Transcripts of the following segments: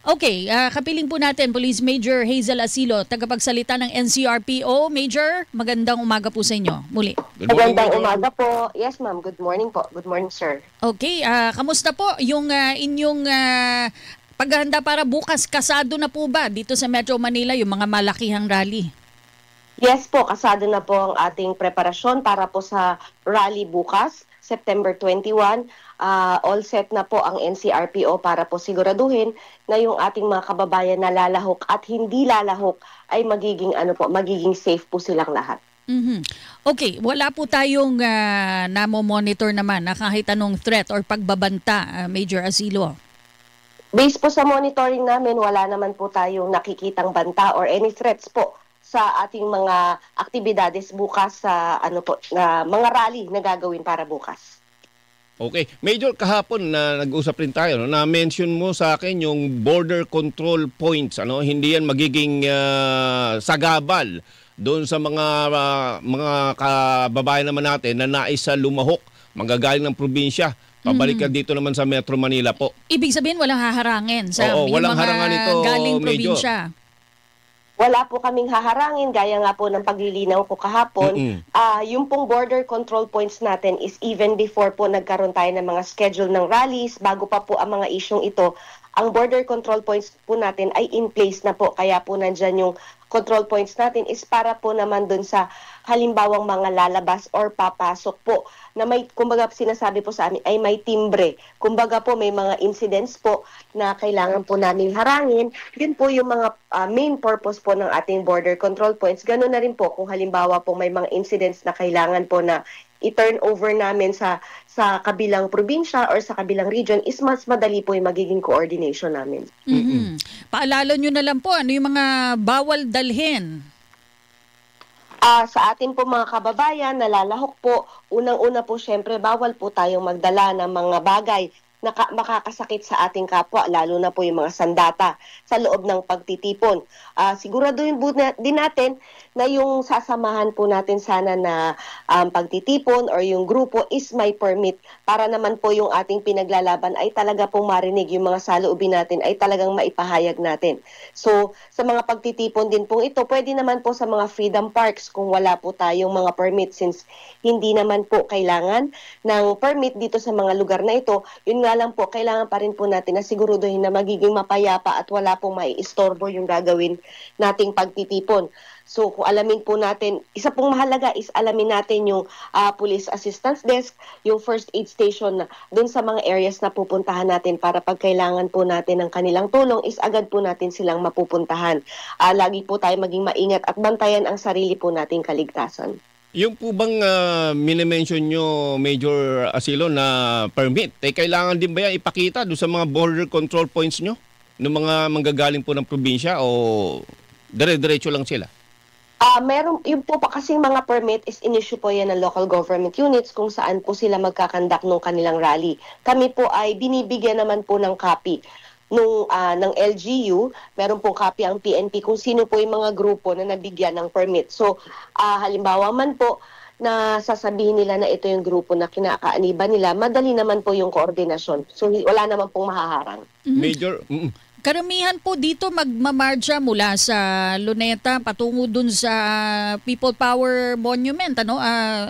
Okay, kapiling po natin Police Major Hazel Asilo, tagapagsalita ng NCRPO. Major, magandang umaga po sa inyo. Muli. Good morning, Magandang Major. umaga po. Yes, ma'am. Good morning po. Good morning, sir. Okay, kamusta po yung inyong paghahanda para bukas? Kasado na po ba dito sa Metro Manila yung mga malakihang rally? Yes po, kasado na po ang ating preparasyon para po sa rally bukas, September 21. All set na po ang NCRPO para po siguraduhin na yung ating mga kababayan na lalahok at hindi lalahok ay magiging safe po silang lahat. Mhm. Okay, wala po tayong namo-monitor naman na kahit anong threat or pagbabanta, Major Asilo. Based po sa monitoring namin, wala naman po tayong nakikitang banta or any threats po sa ating mga aktibidades bukas sa na mga rally na gagawin para bukas. Okay. Major, kahapon na nag-usap rin tayo, no? Na-mention mo sa akin yung border control points. Hindi yan magiging sagabal doon sa mga kababayan naman natin na nais lumahok, manggagaling ng probinsya. Pabalikan dito naman sa Metro Manila po. Ibig sabihin walang haharangin sa Oo, walang mga harangan ito, galing Major. probinsya. Wala po kaming haharangin, gaya nga po ng paglilinaw ko kahapon. Yung pong border control points natin is even before po nagkaroon tayo ng mga schedule ng rallies, bago pa po ang mga isyong ito, ang border control points po natin ay in place na po. Kaya po nandyan yung control points natin is para po naman dun sa halimbawang mga lalabas or papasok po na may, kumbaga sinasabi po sa amin, ay may timbre. Kumbaga po may mga incidents po na kailangan po namin harangin. Yun po yung mga main purpose po ng ating border control points. Ganun na rin po kung halimbawa po may mga incidents na kailangan po na i-turn over namin sa kabilang probinsya or sa kabilang region, is mas madali po yung magiging coordination namin. Mhm. Paalala nyo na lang po, ano yung mga bawal dalhin? Sa atin po mga kababayan, nalalahok po, unang-una po syempre bawal po tayong magdala ng mga bagay na makakasakit sa ating kapwa, lalo na po yung mga sandata sa loob ng pagtitipon. Siguraduhin din natin na yung sasamahan po natin sana na pagtitipon or yung grupo is may permit para naman po yung ating pinaglalaban ay talaga pong marinig, yung mga saloobin natin ay talagang maipahayag natin. So, sa mga pagtitipon din po ito, pwede naman po sa mga freedom parks kung wala po tayong mga permit, since hindi naman po kailangan ng permit dito sa mga lugar na ito. Yun nga lang po, kailangan pa rin po natin na siguraduhin na magiging mapayapa at wala pong maiistorbo yung gagawin nating pagtitipon. So kung alamin po natin, isa pong mahalaga is alamin natin yung police assistance desk, yung first aid station na dun sa mga areas na pupuntahan natin para pag kailangan po natin ng kanilang tulong is agad po natin silang mapupuntahan. Lagi po tayo maging maingat at bantayan ang sarili po nating kaligtasan. Yung po bang minimension nyo, Major Asilo, na permit, kailangan din ba yan ipakita doon sa mga border control points nyo? Ng mga manggagaling po ng probinsya o dire-diretso lang sila? Meron, yung po pa kasing mga permit is in-issue po yan ng local government units kung saan po sila magkakandak ng kanilang rally. Kami po ay binibigyan naman po ng copy ng LGU, meron pong copy ang PNP kung sino po yung mga grupo na nabigyan ng permit. So, halimbawa man po na sasabihin nila na ito yung grupo na kinakaaniba nila, madali naman po yung koordinasyon. So, wala naman pong mahaharang. Major, Karamihan po dito magmamarcha mula sa Luneta patungo dun sa People Power Monument,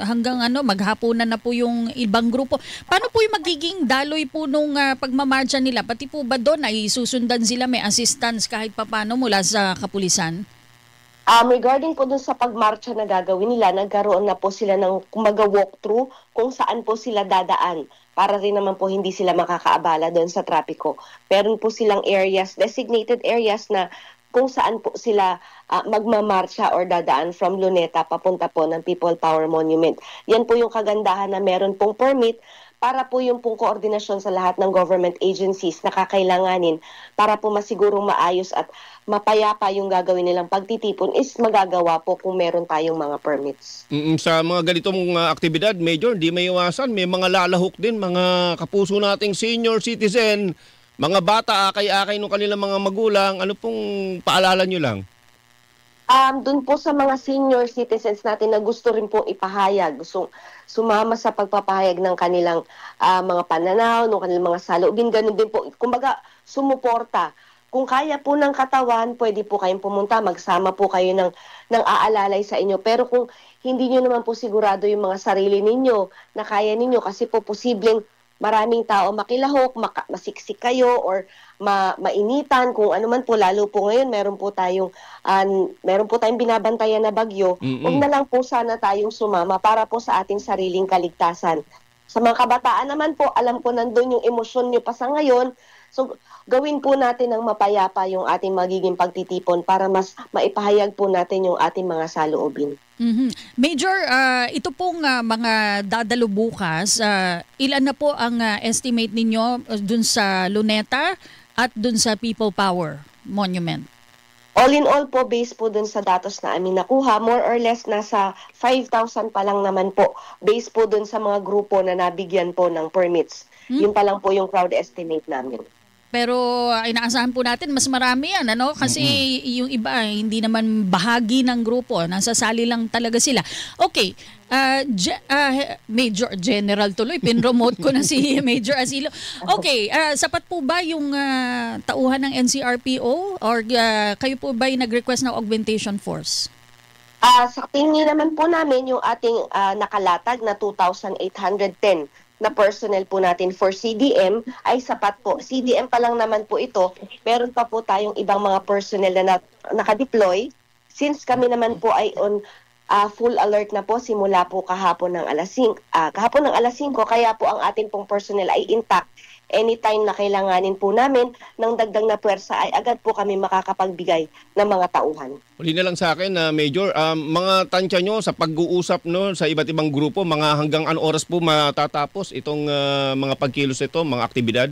hanggang maghapunan na po yung ibang grupo. Paano po yung magiging daloy po nung pagmamarcha nila? Pati po ba doon ay susundan sila, may assistance kahit papano mula sa kapulisan? Regarding po dun sa pagmarcha na gagawin nila, nagkaroon na po sila ng walkthrough kung saan po sila dadaan para rin naman po hindi sila makakaabala doon sa trapiko. Meron po silang areas, designated areas na kung saan po sila magmamarcha or dadaan from Luneta papunta po ng People Power Monument. Yan po yung kagandahan na meron pong permit para po yung pong koordinasyon sa lahat ng government agencies na kakailanganin para po masigurong maayos at mapayapa yung gagawin nilang pagtitipon is magagawa po kung meron tayong mga permits. Sa mga ganitong aktibidad, Major, di may iwasan. May mga lalahok din, mga kapuso nating senior citizen, mga bata, akay-akay ng kanilang mga magulang. Ano pong paalala nyo lang? Doon po sa mga senior citizens natin na gusto rin po ipahayag, gusto sumama sa pagpapahayag ng kanilang mga pananaw, ng kanilang mga saloobin, ganun din po. Kumbaga, sumuporta Kung kaya po ng katawan, pwede po kayong pumunta, magsama po kayo ng aalalay sa inyo. Pero kung hindi nyo naman po sigurado yung mga sarili ninyo na kaya ninyo, kasi po posibleng maraming tao makilahok, masiksik kayo, or mainitan, kung ano man po, lalo po ngayon meron po tayong binabantayan na bagyo. Huwag na lang po sana tayong sumama para po sa ating sariling kaligtasan. Sa mga kabataan naman po, alam ko nandun yung emosyon nyo pa sa ngayon. So, gawin po natin ng mapayapa yung ating magiging pagtitipon para mas maipahayag po natin yung ating mga saloobin. Major, ito pong mga dadalo bukas, ilan na po ang estimate ninyo dun sa Luneta at dun sa People Power Monument? All in all po, based po dun sa datos na aming nakuha, more or less nasa 5,000 pa lang naman po, based po dun sa mga grupo na nabigyan po ng permits. Yun pa lang po yung crowd estimate namin. Pero inaasahan po natin mas marami yan, ano? Kasi yung iba hindi naman bahagi ng grupo, nasasali lang talaga sila. Okay, Major General tuloy, pinromote ko na si Major Asilo. Okay, sapat po ba yung tauhan ng NCRPO or kayo po ba yung nag-request ng augmentation force? Sa tingin naman po namin yung ating nakalatag na 2,810 na personnel po natin for CDM ay sapat po. CDM pa lang naman po ito. Meron pa po tayong ibang mga personnel na nakadeploy. Since kami naman po ay on full alert na po simula po kahapon ng alas 5, kaya po ang ating pong personnel ay intact. Anytime na kailanganin po namin ng dagdag na puwersa ay agad po kami makakapagbigay ng mga tauhan. Huli na lang sa akin, Major, mga tansya nyo sa pag-uusap sa iba't ibang grupo, mga hanggang ano oras po matatapos itong mga pagkilos ito, mga aktibidad?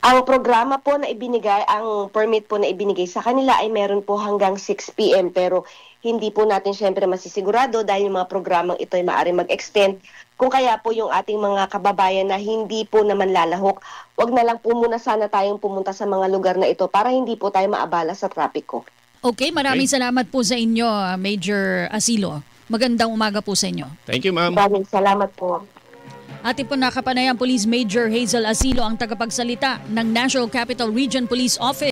Ang programa po na ibinigay, ang permit po na ibinigay sa kanila ay meron po hanggang 6 p.m. Pero hindi po natin syempre masisigurado dahil yung mga programang ito ay maaaring mag-extend. Kung kaya po yung ating mga kababayan na hindi po naman lalahok, wag na lang po muna sana tayong pumunta sa mga lugar na ito para hindi po tayo maabala sa trapiko. Okay, maraming salamat po sa inyo, Major Asilo. Magandang umaga po sa inyo. Thank you, ma'am. Maraming salamat po. Ating po nakapanayang Police Major Hazel Asilo ang tagapagsalita ng National Capital Region Police Office.